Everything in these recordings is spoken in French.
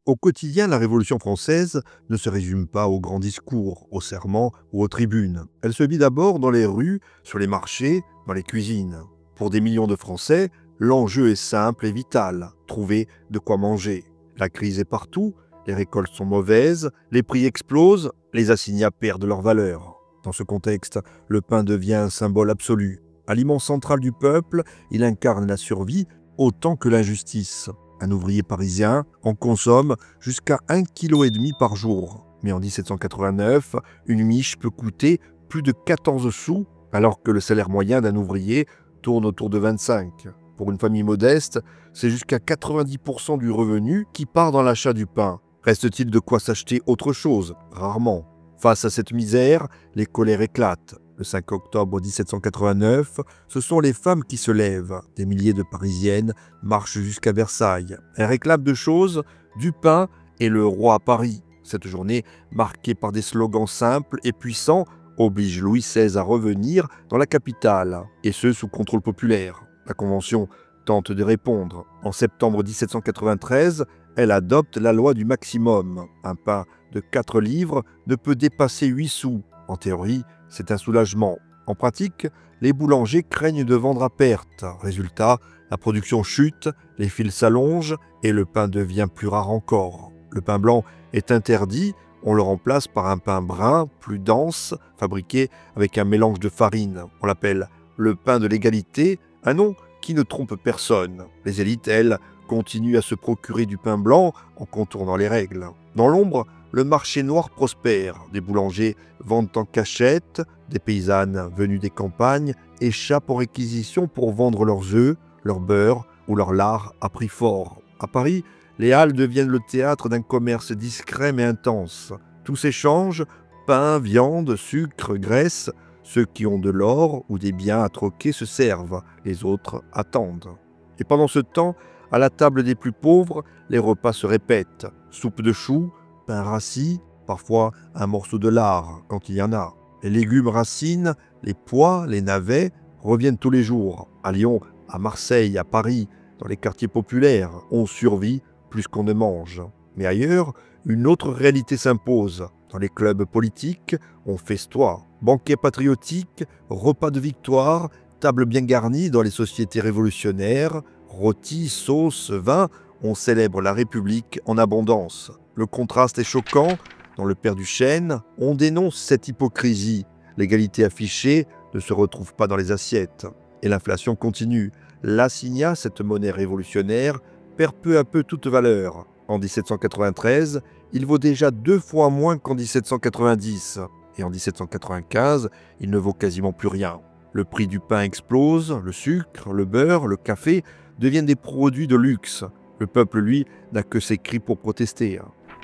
Au quotidien, la Révolution française ne se résume pas aux grands discours, aux serments ou aux tribunes. Elle se vit d'abord dans les rues, sur les marchés, dans les cuisines. Pour des millions de Français, l'enjeu est simple et vital, trouver de quoi manger. La crise est partout, les récoltes sont mauvaises, les prix explosent, les assignats perdent leur valeur. Dans ce contexte, le pain devient un symbole absolu. Aliment central du peuple, il incarne la survie autant que l'injustice. Un ouvrier parisien en consomme jusqu'à 1,5 kg par jour. Mais en 1789, une miche peut coûter plus de 14 sous, alors que le salaire moyen d'un ouvrier tourne autour de 25. Pour une famille modeste, c'est jusqu'à 90% du revenu qui part dans l'achat du pain. Reste-t-il de quoi s'acheter autre chose? Rarement. Face à cette misère, les colères éclatent. Le 5 octobre 1789, ce sont les femmes qui se lèvent. Des milliers de Parisiennes marchent jusqu'à Versailles. Elles réclament deux choses, du pain et le roi à Paris. Cette journée, marquée par des slogans simples et puissants, oblige Louis XVI à revenir dans la capitale, et ce sous contrôle populaire. La Convention tente de répondre. En septembre 1793, elle adopte la loi du maximum. Un pain de 4 livres ne peut dépasser 8 sous. En théorie, c'est un soulagement. En pratique, les boulangers craignent de vendre à perte. Résultat, la production chute, les fils s'allongent et le pain devient plus rare encore. Le pain blanc est interdit, on le remplace par un pain brun, plus dense, fabriqué avec un mélange de farine. On l'appelle le pain de l'égalité, un nom qui ne trompe personne. Les élites, elles, continuent à se procurer du pain blanc en contournant les règles. Dans l'ombre, le marché noir prospère. Des boulangers vendent en cachette, des paysannes venues des campagnes échappent aux réquisitions pour vendre leurs œufs, leur beurre ou leur lard à prix fort. À Paris, les halles deviennent le théâtre d'un commerce discret mais intense. Tout s'échange, pain, viande, sucre, graisse. Ceux qui ont de l'or ou des biens à troquer se servent, les autres attendent. Et pendant ce temps, à la table des plus pauvres, les repas se répètent. Soupe de choux, pain rassis, parfois un morceau de lard quand il y en a. Les légumes racines, les pois, les navets reviennent tous les jours. À Lyon, à Marseille, à Paris, dans les quartiers populaires, on survit plus qu'on ne mange. Mais ailleurs, une autre réalité s'impose. Dans les clubs politiques, on festoie. Banquets patriotiques, repas de victoire, tables bien garnies dans les sociétés révolutionnaires, rôtis, sauces, vins, on célèbre la République en abondance. Le contraste est choquant. Dans le Père Duchesne, on dénonce cette hypocrisie. L'égalité affichée ne se retrouve pas dans les assiettes. Et l'inflation continue. L'assignat, cette monnaie révolutionnaire, perd peu à peu toute valeur. En 1793, il vaut déjà 2 fois moins qu'en 1790. Et en 1795, il ne vaut quasiment plus rien. Le prix du pain explose, le sucre, le beurre, le café deviennent des produits de luxe. Le peuple, lui, n'a que ses cris pour protester.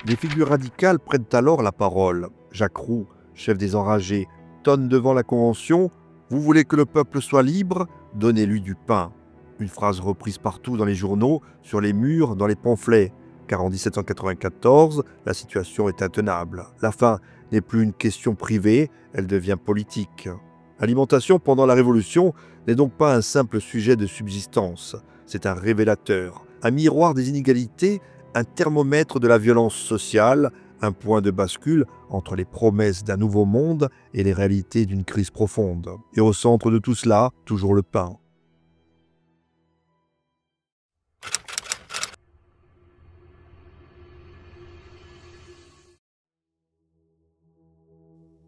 Des figures radicales prennent alors la parole. Jacques Roux, chef des enragés, tonne devant la Convention « Vous voulez que le peuple soit libre? Donnez-lui du pain ». Une phrase reprise partout dans les journaux, sur les murs, dans les pamphlets. Car en 1794, la situation est intenable. La faim n'est plus une question privée, elle devient politique. L'alimentation pendant la Révolution n'est donc pas un simple sujet de subsistance. C'est un révélateur, un miroir des inégalités, un thermomètre de la violence sociale, un point de bascule entre les promesses d'un nouveau monde et les réalités d'une crise profonde. Et au centre de tout cela, toujours le pain.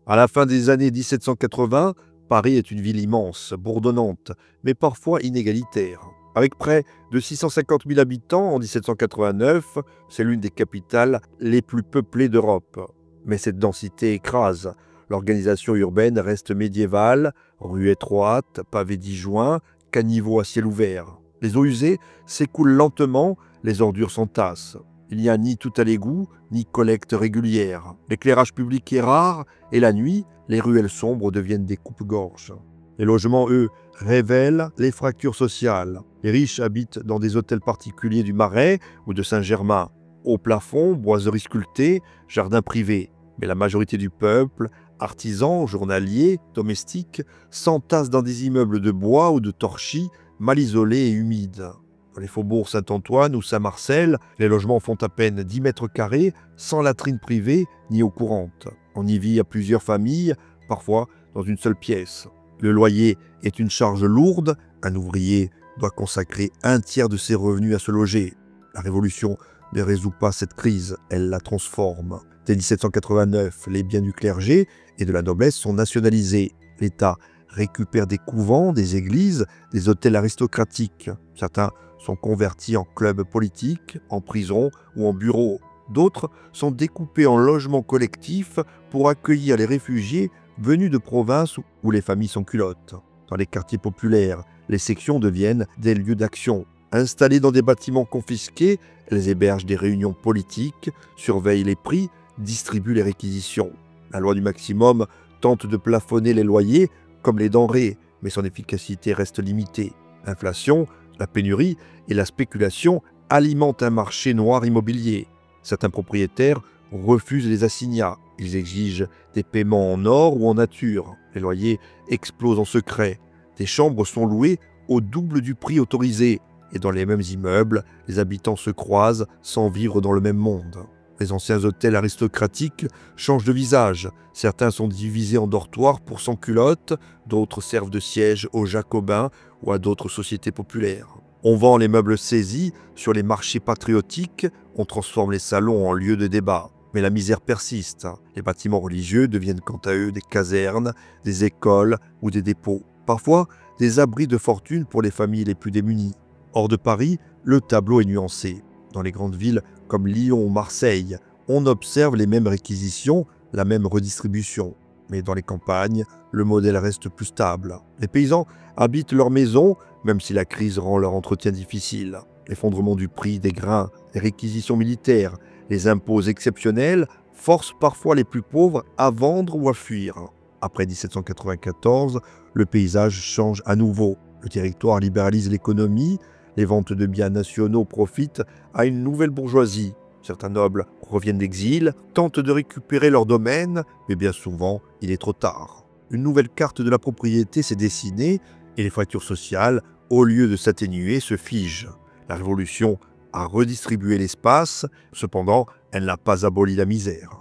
À la fin des années 1780, Paris est une ville immense, bourdonnante, mais parfois inégalitaire. Avec près de 650 000 habitants en 1789, c'est l'une des capitales les plus peuplées d'Europe. Mais cette densité écrase. L'organisation urbaine reste médiévale, rues étroites, pavés disjoints, caniveaux à ciel ouvert. Les eaux usées s'écoulent lentement, les ordures s'entassent. Il n'y a ni tout à l'égout, ni collecte régulière. L'éclairage public est rare, et la nuit, les ruelles sombres deviennent des coupe-gorges. Les logements, eux, révèlent les fractures sociales. Les riches habitent dans des hôtels particuliers du Marais ou de Saint-Germain. Hauts plafonds, boiseries sculptées, jardins privés. Mais la majorité du peuple, artisans, journaliers, domestiques, s'entassent dans des immeubles de bois ou de torchis, mal isolés et humides. Dans les faubourgs Saint-Antoine ou Saint-Marcel, les logements font à peine 10 mètres carrés, sans latrine privée ni eau courante. On y vit à plusieurs familles, parfois dans une seule pièce. Le loyer est une charge lourde, un ouvrier doit consacrer un tiers de ses revenus à se loger. La Révolution ne résout pas cette crise, elle la transforme. Dès 1789, les biens du clergé et de la noblesse sont nationalisés. L'État récupère des couvents, des églises, des hôtels aristocratiques. Certains sont convertis en clubs politiques, en prisons ou en bureaux. D'autres sont découpés en logements collectifs pour accueillir les réfugiés venus de province où les familles sont culottes. Dans les quartiers populaires, les sections deviennent des lieux d'action. Installées dans des bâtiments confisqués, elles hébergent des réunions politiques, surveillent les prix, distribuent les réquisitions. La loi du maximum tente de plafonner les loyers comme les denrées, mais son efficacité reste limitée. L'inflation, la pénurie et la spéculation alimentent un marché noir immobilier. Certains propriétaires refusent les assignats. Ils exigent des paiements en or ou en nature. Les loyers explosent en secret. Des chambres sont louées au double du prix autorisé. Et dans les mêmes immeubles, les habitants se croisent sans vivre dans le même monde. Les anciens hôtels aristocratiques changent de visage. Certains sont divisés en dortoirs pour sans-culottes, d'autres servent de siège aux Jacobins ou à d'autres sociétés populaires. On vend les meubles saisis sur les marchés patriotiques, on transforme les salons en lieux de débat. Mais la misère persiste. Les bâtiments religieux deviennent quant à eux des casernes, des écoles ou des dépôts. Parfois, des abris de fortune pour les familles les plus démunies. Hors de Paris, le tableau est nuancé. Dans les grandes villes comme Lyon ou Marseille, on observe les mêmes réquisitions, la même redistribution. Mais dans les campagnes, le modèle reste plus stable. Les paysans habitent leurs maisons, même si la crise rend leur entretien difficile. L'effondrement du prix des grains, les réquisitions militaires, les impôts exceptionnels forcent parfois les plus pauvres à vendre ou à fuir. Après 1794, le paysage change à nouveau. Le territoire libéralise l'économie, les ventes de biens nationaux profitent à une nouvelle bourgeoisie. Certains nobles reviennent d'exil, tentent de récupérer leurs domaines, mais bien souvent, il est trop tard. Une nouvelle carte de la propriété s'est dessinée et les fractures sociales, au lieu de s'atténuer, se figent. La Révolution a redistribué l'espace, cependant, elle n'a pas aboli la misère.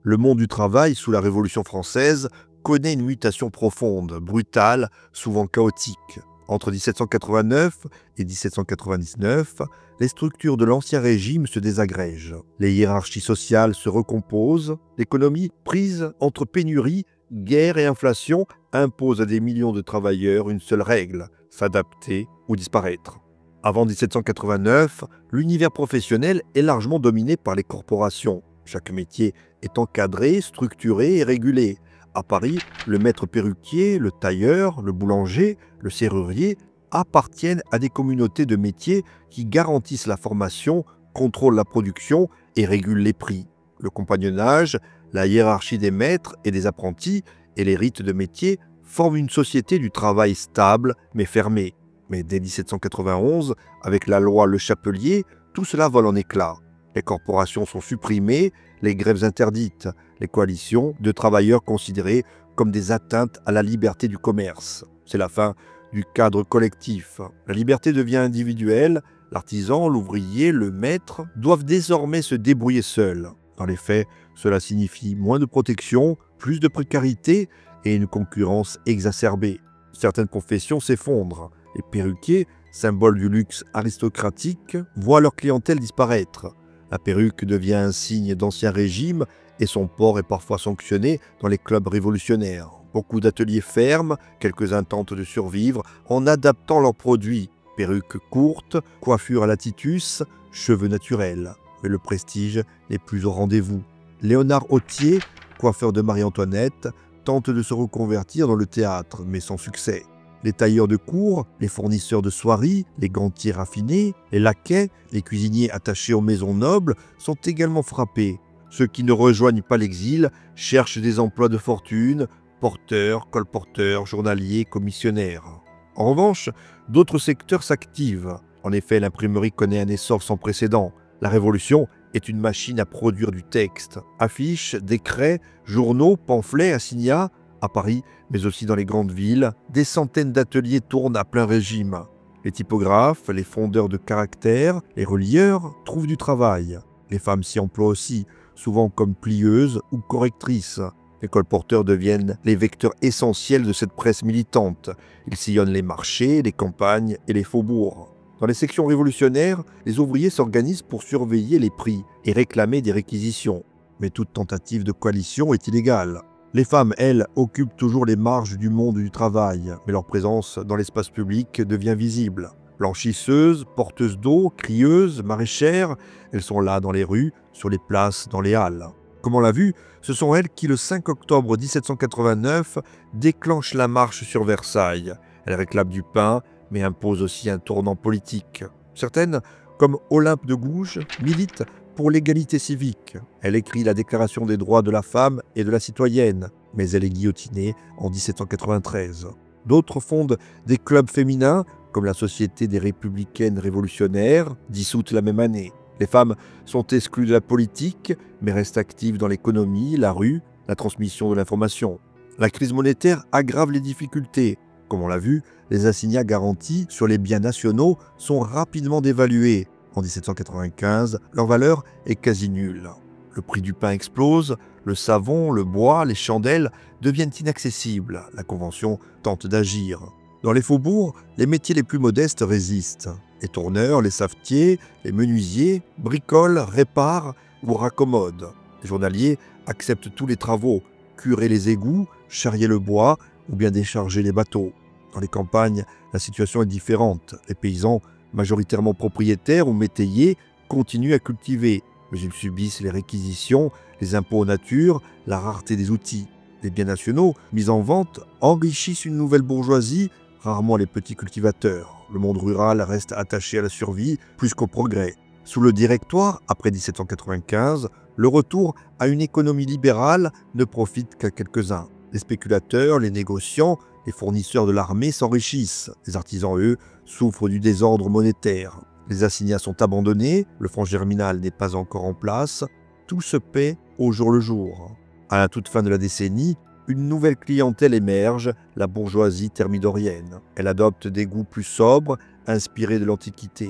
Le monde du travail, sous la Révolution française, connaît une mutation profonde, brutale, souvent chaotique. Entre 1789 et 1799, les structures de l'Ancien Régime se désagrègent. Les hiérarchies sociales se recomposent. L'économie, prise entre pénurie, guerre et inflation, impose à des millions de travailleurs une seule règle, s'adapter ou disparaître. Avant 1789, l'univers professionnel est largement dominé par les corporations. Chaque métier est encadré, structuré et régulé. À Paris, le maître perruquier, le tailleur, le boulanger, le serrurier appartiennent à des communautés de métiers qui garantissent la formation, contrôlent la production et régulent les prix. Le compagnonnage, la hiérarchie des maîtres et des apprentis et les rites de métier forment une société du travail stable mais fermée. Mais dès 1791, avec la loi Le Chapelier, tout cela vole en éclats. Les corporations sont supprimées, les grèves interdites, les coalitions de travailleurs considérées comme des atteintes à la liberté du commerce. C'est la fin du cadre collectif. La liberté devient individuelle, l'artisan, l'ouvrier, le maître doivent désormais se débrouiller seuls. Dans les faits, cela signifie moins de protection, plus de précarité et une concurrence exacerbée. Certaines professions s'effondrent. Les perruquiers, symbole du luxe aristocratique, voient leur clientèle disparaître. La perruque devient un signe d'ancien régime et son port est parfois sanctionné dans les clubs révolutionnaires. Beaucoup d'ateliers ferment, quelques-uns tentent de survivre en adaptant leurs produits. Perruques courtes, coiffure à latitus, cheveux naturels. Mais le prestige n'est plus au rendez-vous. Léonard Autier, coiffeur de Marie-Antoinette, tente de se reconvertir dans le théâtre, mais sans succès. Les tailleurs de cour, les fournisseurs de soieries, les gantiers raffinés, les laquais, les cuisiniers attachés aux maisons nobles sont également frappés. Ceux qui ne rejoignent pas l'exil cherchent des emplois de fortune, porteurs, colporteurs, journaliers, commissionnaires. En revanche, d'autres secteurs s'activent. En effet, l'imprimerie connaît un essor sans précédent. La Révolution est une machine à produire du texte. Affiches, décrets, journaux, pamphlets, assignats. À Paris, mais aussi dans les grandes villes, des centaines d'ateliers tournent à plein régime. Les typographes, les fondeurs de caractères, les relieurs trouvent du travail. Les femmes s'y emploient aussi, souvent comme plieuses ou correctrices. Les colporteurs deviennent les vecteurs essentiels de cette presse militante. Ils sillonnent les marchés, les campagnes et les faubourgs. Dans les sections révolutionnaires, les ouvriers s'organisent pour surveiller les prix et réclamer des réquisitions. Mais toute tentative de coalition est illégale. Les femmes, elles, occupent toujours les marges du monde du travail, mais leur présence dans l'espace public devient visible. Blanchisseuses, porteuses d'eau, crieuses, maraîchères, elles sont là dans les rues, sur les places, dans les halles. Comme on l'a vu, ce sont elles qui, le 5 octobre 1789, déclenchent la marche sur Versailles. Elles réclament du pain, mais imposent aussi un tournant politique. Certaines, comme Olympe de Gouges, militent pour l'égalité civique. Elle écrit la Déclaration des droits de la femme et de la citoyenne, mais elle est guillotinée en 1793. D'autres fondent des clubs féminins, comme la Société des républicaines révolutionnaires, dissoute la même année. Les femmes sont exclues de la politique, mais restent actives dans l'économie, la rue, la transmission de l'information. La crise monétaire aggrave les difficultés. Comme on l'a vu, les assignats garantis sur les biens nationaux sont rapidement dévalués. En 1795, leur valeur est quasi nulle. Le prix du pain explose, le savon, le bois, les chandelles deviennent inaccessibles. La Convention tente d'agir. Dans les faubourgs, les métiers les plus modestes résistent. Les tourneurs, les savetiers, les menuisiers bricolent, réparent ou raccommodent. Les journaliers acceptent tous les travaux, curer les égouts, charrier le bois ou bien décharger les bateaux. Dans les campagnes, la situation est différente. Les paysans, majoritairement propriétaires ou métayers, continuent à cultiver, mais ils subissent les réquisitions, les impôts aux natures, la rareté des outils. Les biens nationaux, mis en vente, enrichissent une nouvelle bourgeoisie, rarement les petits cultivateurs. Le monde rural reste attaché à la survie plus qu'au progrès. Sous le Directoire, après 1795, le retour à une économie libérale ne profite qu'à quelques-uns. Les spéculateurs, les négociants, les fournisseurs de l'armée s'enrichissent. Les artisans, eux, souffrent du désordre monétaire. Les assignats sont abandonnés, le fonds germinal n'est pas encore en place. Tout se paie au jour le jour. À la toute fin de la décennie, une nouvelle clientèle émerge, la bourgeoisie thermidorienne. Elle adopte des goûts plus sobres, inspirés de l'Antiquité.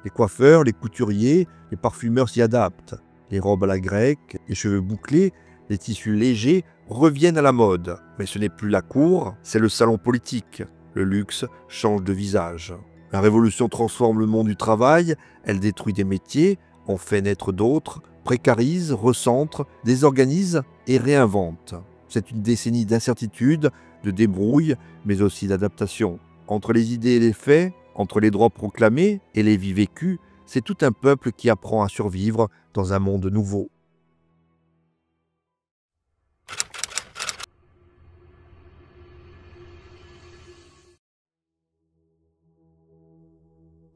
Les coiffeurs, les couturiers, les parfumeurs s'y adaptent. Les robes à la grecque, les cheveux bouclés, les tissus légers reviennent à la mode. Mais ce n'est plus la cour, c'est le salon politique. Le luxe change de visage. La révolution transforme le monde du travail, elle détruit des métiers, en fait naître d'autres, précarise, recentre, désorganise et réinvente. C'est une décennie d'incertitude, de débrouille, mais aussi d'adaptation. Entre les idées et les faits, entre les droits proclamés et les vies vécues, c'est tout un peuple qui apprend à survivre dans un monde nouveau.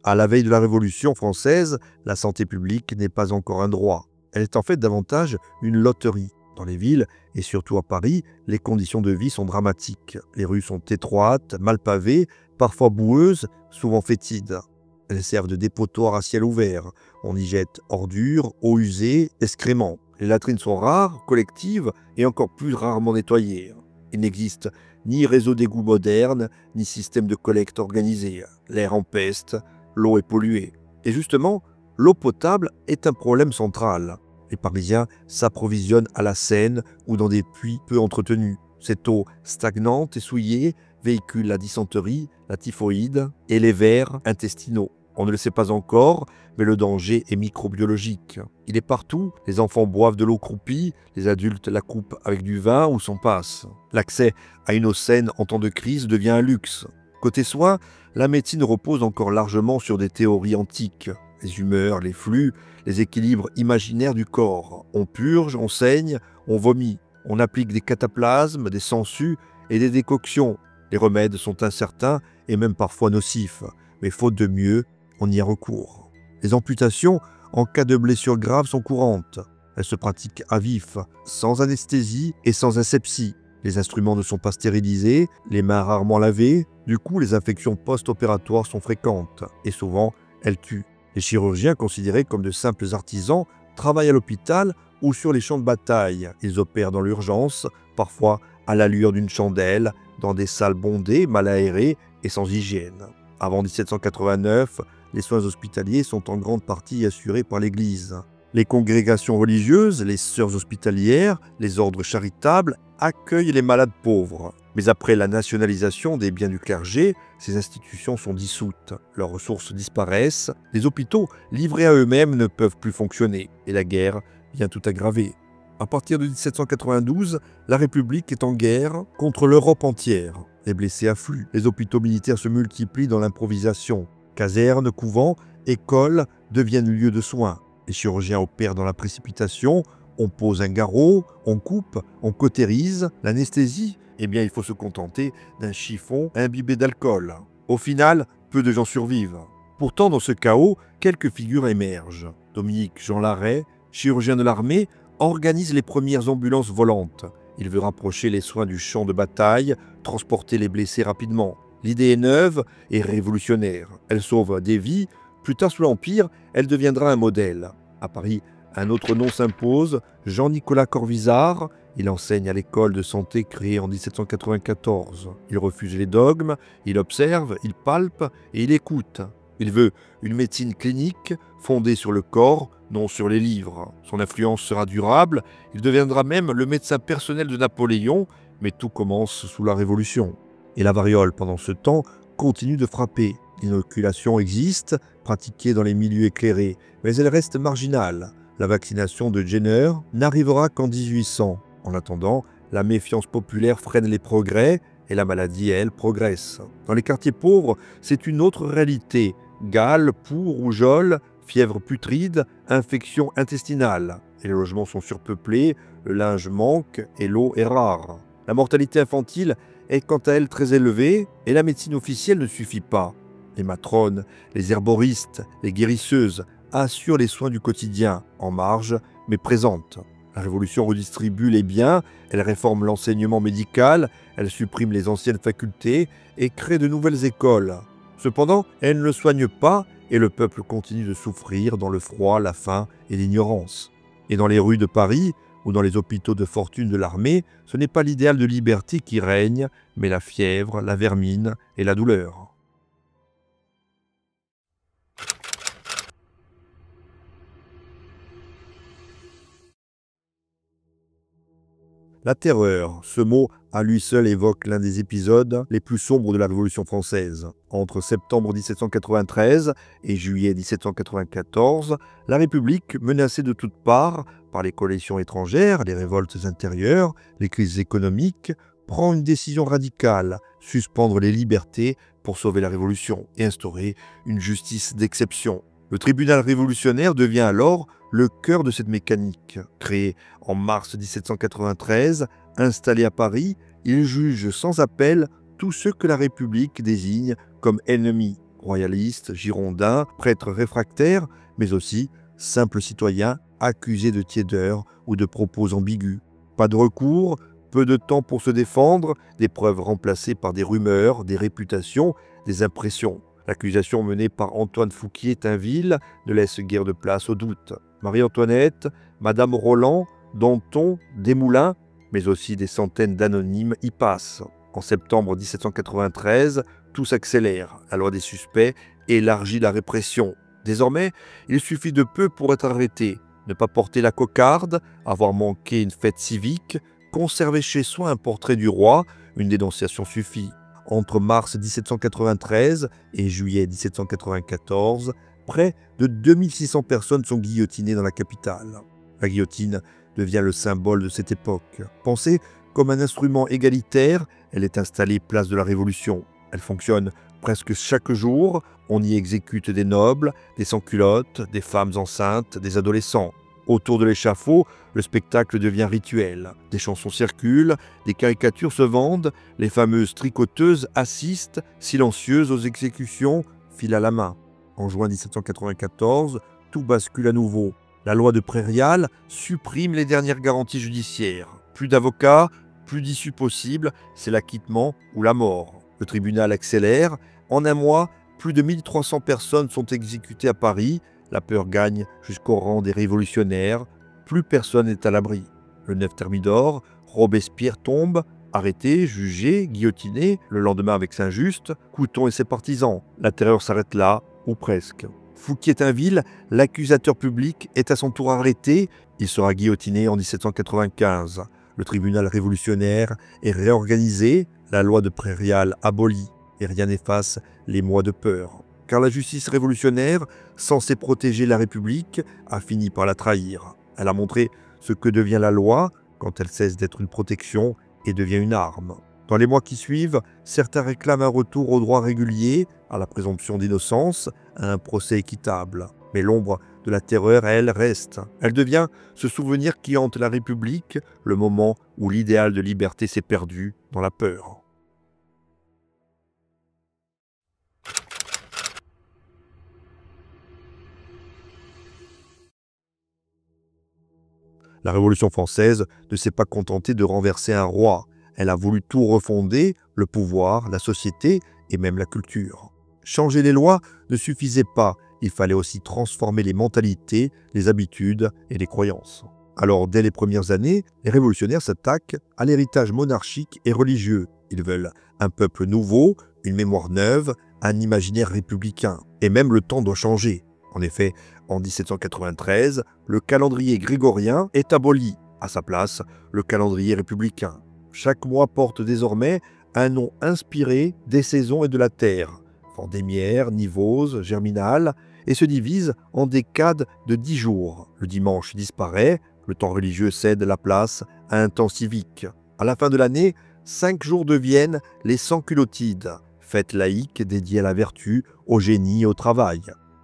À la veille de la Révolution française, la santé publique n'est pas encore un droit. Elle est en fait davantage une loterie. Dans les villes, et surtout à Paris, les conditions de vie sont dramatiques. Les rues sont étroites, mal pavées, parfois boueuses, souvent fétides. Elles servent de dépotoir à ciel ouvert. On y jette ordures, eau usée, excréments. Les latrines sont rares, collectives et encore plus rarement nettoyées. Il n'existe ni réseau d'égout moderne, ni système de collecte organisé. L'air empeste, l'eau est polluée. Et justement, l'eau potable est un problème central. Les Parisiens s'approvisionnent à la Seine ou dans des puits peu entretenus. Cette eau stagnante et souillée véhicule la dysenterie, la typhoïde et les vers intestinaux. On ne le sait pas encore, mais le danger est microbiologique. Il est partout, les enfants boivent de l'eau croupie, les adultes la coupent avec du vin ou s'en passent. L'accès à une eau saine en temps de crise devient un luxe. Côté soins, la médecine repose encore largement sur des théories antiques. Les humeurs, les flux, les équilibres imaginaires du corps. On purge, on saigne, on vomit. On applique des cataplasmes, des sangsues et des décoctions. Les remèdes sont incertains et même parfois nocifs. Mais faute de mieux, on y a recours. Les amputations, en cas de blessures graves, sont courantes. Elles se pratiquent à vif, sans anesthésie et sans asepsie. Les instruments ne sont pas stérilisés, les mains rarement lavées. Du coup, les infections post-opératoires sont fréquentes et souvent, elles tuent. Les chirurgiens, considérés comme de simples artisans, travaillent à l'hôpital ou sur les champs de bataille. Ils opèrent dans l'urgence, parfois à l'allure d'une chandelle, dans des salles bondées, mal aérées et sans hygiène. Avant 1789, les soins hospitaliers sont en grande partie assurés par l'Église. Les congrégations religieuses, les sœurs hospitalières, les ordres charitables accueillent les malades pauvres. Mais après la nationalisation des biens du clergé, ces institutions sont dissoutes, leurs ressources disparaissent, les hôpitaux livrés à eux-mêmes ne peuvent plus fonctionner et la guerre vient tout aggraver. À partir de 1792, la République est en guerre contre l'Europe entière. Les blessés affluent, les hôpitaux militaires se multiplient dans l'improvisation. Casernes, couvents, écoles deviennent lieux de soins. Les chirurgiens opèrent dans la précipitation, on pose un garrot, on coupe, on cautérise. L'anesthésie, il faut se contenter d'un chiffon imbibé d'alcool. Au final, peu de gens survivent. Pourtant, dans ce chaos, quelques figures émergent. Dominique Jean Larrey, chirurgien de l'armée, organise les premières ambulances volantes. Il veut rapprocher les soins du champ de bataille, transporter les blessés rapidement. L'idée est neuve et révolutionnaire. Elle sauve des vies. Plus tard, sous l'Empire, elle deviendra un modèle. À Paris, un autre nom s'impose, Jean-Nicolas Corvisart. Il enseigne à l'école de santé créée en 1794. Il refuse les dogmes, il observe, il palpe et il écoute. Il veut une médecine clinique fondée sur le corps, non sur les livres. Son influence sera durable, il deviendra même le médecin personnel de Napoléon, mais tout commence sous la Révolution. Et la variole, pendant ce temps, continue de frapper. L'inoculation existe, pratiquée dans les milieux éclairés, mais elle reste marginale. La vaccination de Jenner n'arrivera qu'en 1800. En attendant, la méfiance populaire freine les progrès et la maladie, elle, progresse. Dans les quartiers pauvres, c'est une autre réalité. Gale, poux, rougeole, fièvre putride, infection intestinale. Et les logements sont surpeuplés, le linge manque et l'eau est rare. La mortalité infantile est quant à elle très élevée et la médecine officielle ne suffit pas. Les matrones, les herboristes, les guérisseuses assurent les soins du quotidien, en marge mais présentes. La Révolution redistribue les biens, elle réforme l'enseignement médical, elle supprime les anciennes facultés et crée de nouvelles écoles. Cependant, elle ne le soigne pas et le peuple continue de souffrir dans le froid, la faim et l'ignorance. Et dans les rues de Paris ou dans les hôpitaux de fortune de l'armée, ce n'est pas l'idéal de liberté qui règne, mais la fièvre, la vermine et la douleur. La terreur, ce mot à lui seul évoque l'un des épisodes les plus sombres de la Révolution française. Entre septembre 1793 et juillet 1794, la République, menacée de toutes parts par les coalitions étrangères, les révoltes intérieures, les crises économiques, prend une décision radicale, suspendre les libertés pour sauver la Révolution et instaurer une justice d'exception. Le tribunal révolutionnaire devient alors le cœur de cette mécanique. Créé en mars 1793, installé à Paris, il juge sans appel tous ceux que la République désigne comme ennemis, royalistes, girondins, prêtres réfractaires, mais aussi simples citoyens accusés de tiédeur ou de propos ambigus. Pas de recours, peu de temps pour se défendre, des preuves remplacées par des rumeurs, des réputations, des impressions. L'accusation menée par Antoine Fouquier-Tinville ne laisse guère de place au doute. Marie-Antoinette, Madame Roland, Danton, Desmoulins, mais aussi des centaines d'anonymes y passent. En septembre 1793, tout s'accélère. La loi des suspects élargit la répression. Désormais, il suffit de peu pour être arrêté. Ne pas porter la cocarde, avoir manqué une fête civique, conserver chez soi un portrait du roi, une dénonciation suffit. Entre mars 1793 et juillet 1794, près de 2600 personnes sont guillotinées dans la capitale. La guillotine devient le symbole de cette époque. Pensée comme un instrument égalitaire, elle est installée place de la Révolution. Elle fonctionne presque chaque jour. On y exécute des nobles, des sans-culottes, des femmes enceintes, des adolescents. Autour de l'échafaud, le spectacle devient rituel. Des chansons circulent, des caricatures se vendent, les fameuses tricoteuses assistent, silencieuses aux exécutions, fil à la main. En juin 1794, tout bascule à nouveau. La loi de Prairial supprime les dernières garanties judiciaires. Plus d'avocats, plus d'issue possible, c'est l'acquittement ou la mort. Le tribunal accélère. En un mois, plus de 1300 personnes sont exécutées à Paris. La peur gagne jusqu'au rang des révolutionnaires. Plus personne n'est à l'abri. Le 9 Thermidor, Robespierre tombe, arrêté, jugé, guillotiné, le lendemain avec Saint-Just, Couthon et ses partisans. La terreur s'arrête là, ou presque. Fouquier-Tinville, l'accusateur public, est à son tour arrêté. Il sera guillotiné en 1795. Le tribunal révolutionnaire est réorganisé, la loi de Prairial abolie, et rien n'efface les mois de peur. Car la justice révolutionnaire, censée protéger la République, a fini par la trahir. Elle a montré ce que devient la loi quand elle cesse d'être une protection et devient une arme. Dans les mois qui suivent, certains réclament un retour au droit régulier, à la présomption d'innocence, à un procès équitable. Mais l'ombre de la terreur, elle, reste. Elle devient ce souvenir qui hante la République, le moment où l'idéal de liberté s'est perdu dans la peur. La Révolution française ne s'est pas contentée de renverser un roi. Elle a voulu tout refonder, le pouvoir, la société et même la culture. Changer les lois ne suffisait pas, il fallait aussi transformer les mentalités, les habitudes et les croyances. Alors, dès les premières années, les révolutionnaires s'attaquent à l'héritage monarchique et religieux. Ils veulent un peuple nouveau, une mémoire neuve, un imaginaire républicain. Et même le temps doit changer. En effet, en 1793, le calendrier grégorien est aboli. À sa place, le calendrier républicain. Chaque mois porte désormais un nom inspiré des saisons et de la terre. Vendémiaire, Nivose, Germinal, et se divise en décades de 10 jours. Le dimanche disparaît, le temps religieux cède la place à un temps civique. À la fin de l'année, 5 jours deviennent les sans-culottides, fête laïque dédiée à la vertu, au génie et au travail.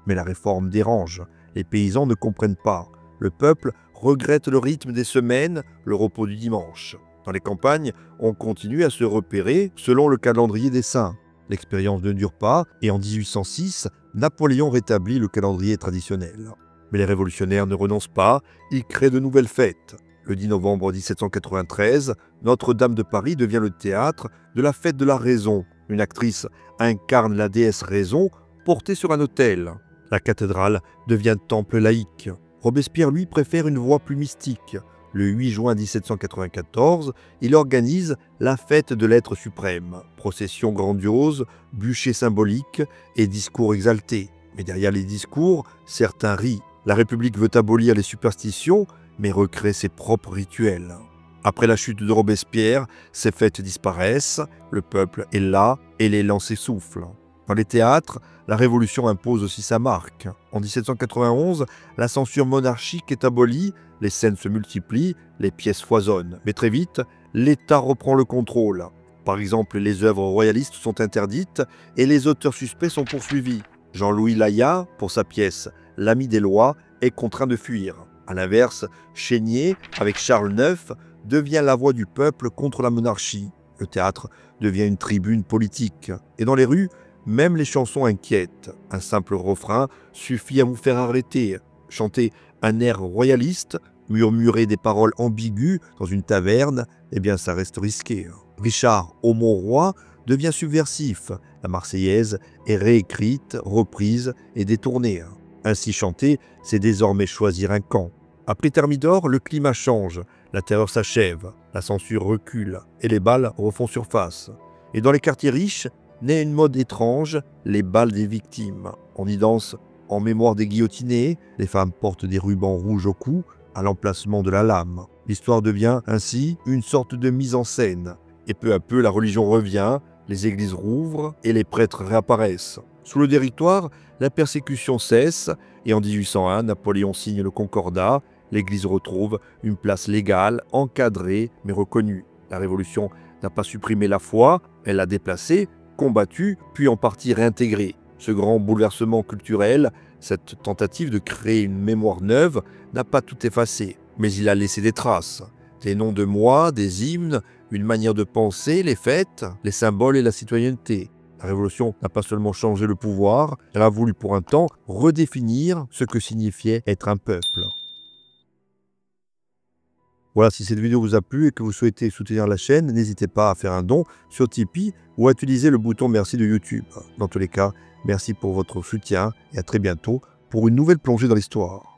Mais la réforme dérange, les paysans ne comprennent pas. Le peuple regrette le rythme des semaines, le repos du dimanche. Dans les campagnes, on continue à se repérer selon le calendrier des saints. L'expérience ne dure pas et en 1806, Napoléon rétablit le calendrier traditionnel. Mais les révolutionnaires ne renoncent pas, ils créent de nouvelles fêtes. Le 10 novembre 1793, Notre-Dame de Paris devient le théâtre de la fête de la raison. Une actrice incarne la déesse Raison portée sur un autel. La cathédrale devient temple laïque. Robespierre, lui, préfère une voie plus mystique. Le 8 juin 1794, il organise la fête de l'être suprême. Procession grandiose, bûcher symbolique et discours exaltés. Mais derrière les discours, certains rient. La République veut abolir les superstitions, mais recrée ses propres rituels. Après la chute de Robespierre, ces fêtes disparaissent, le peuple est là et l'élan s'essouffle. Dans les théâtres, la Révolution impose aussi sa marque. En 1791, la censure monarchique est abolie, les scènes se multiplient, les pièces foisonnent. Mais très vite, l'État reprend le contrôle. Par exemple, les œuvres royalistes sont interdites et les auteurs suspects sont poursuivis. Jean-Louis Layat, pour sa pièce « L'ami des lois », est contraint de fuir. A l'inverse, Chénier, avec Charles IX, devient la voix du peuple contre la monarchie. Le théâtre devient une tribune politique. Et dans les rues, même les chansons inquiètent. Un simple refrain suffit à vous faire arrêter. Chanter un air royaliste, murmurer des paroles ambiguës dans une taverne, eh bien ça reste risqué. Richard Aumonroy devient subversif. La Marseillaise est réécrite, reprise et détournée. Ainsi chanter, c'est désormais choisir un camp. Après Thermidor, le climat change, la terreur s'achève, la censure recule et les bals refont surface. Et dans les quartiers riches, naît une mode étrange, les bals des victimes. On y danse en mémoire des guillotinés, les femmes portent des rubans rouges au cou, à l'emplacement de la lame. L'histoire devient ainsi une sorte de mise en scène. Et peu à peu, la religion revient, les églises rouvrent et les prêtres réapparaissent. Sous le Directoire, la persécution cesse et en 1801, Napoléon signe le Concordat. L'Église retrouve une place légale, encadrée mais reconnue. La Révolution n'a pas supprimé la foi, elle l'a déplacée, combattue, puis en partie réintégrée. Ce grand bouleversement culturel, cette tentative de créer une mémoire neuve, n'a pas tout effacé, mais il a laissé des traces. Des noms de mois, des hymnes, une manière de penser, les fêtes, les symboles et la citoyenneté. La Révolution n'a pas seulement changé le pouvoir, elle a voulu pour un temps redéfinir ce que signifiait être un peuple. Voilà, si cette vidéo vous a plu et que vous souhaitez soutenir la chaîne, n'hésitez pas à faire un don sur Tipeee ou à utiliser le bouton merci de YouTube. Dans tous les cas, merci pour votre soutien et à très bientôt pour une nouvelle plongée dans l'histoire.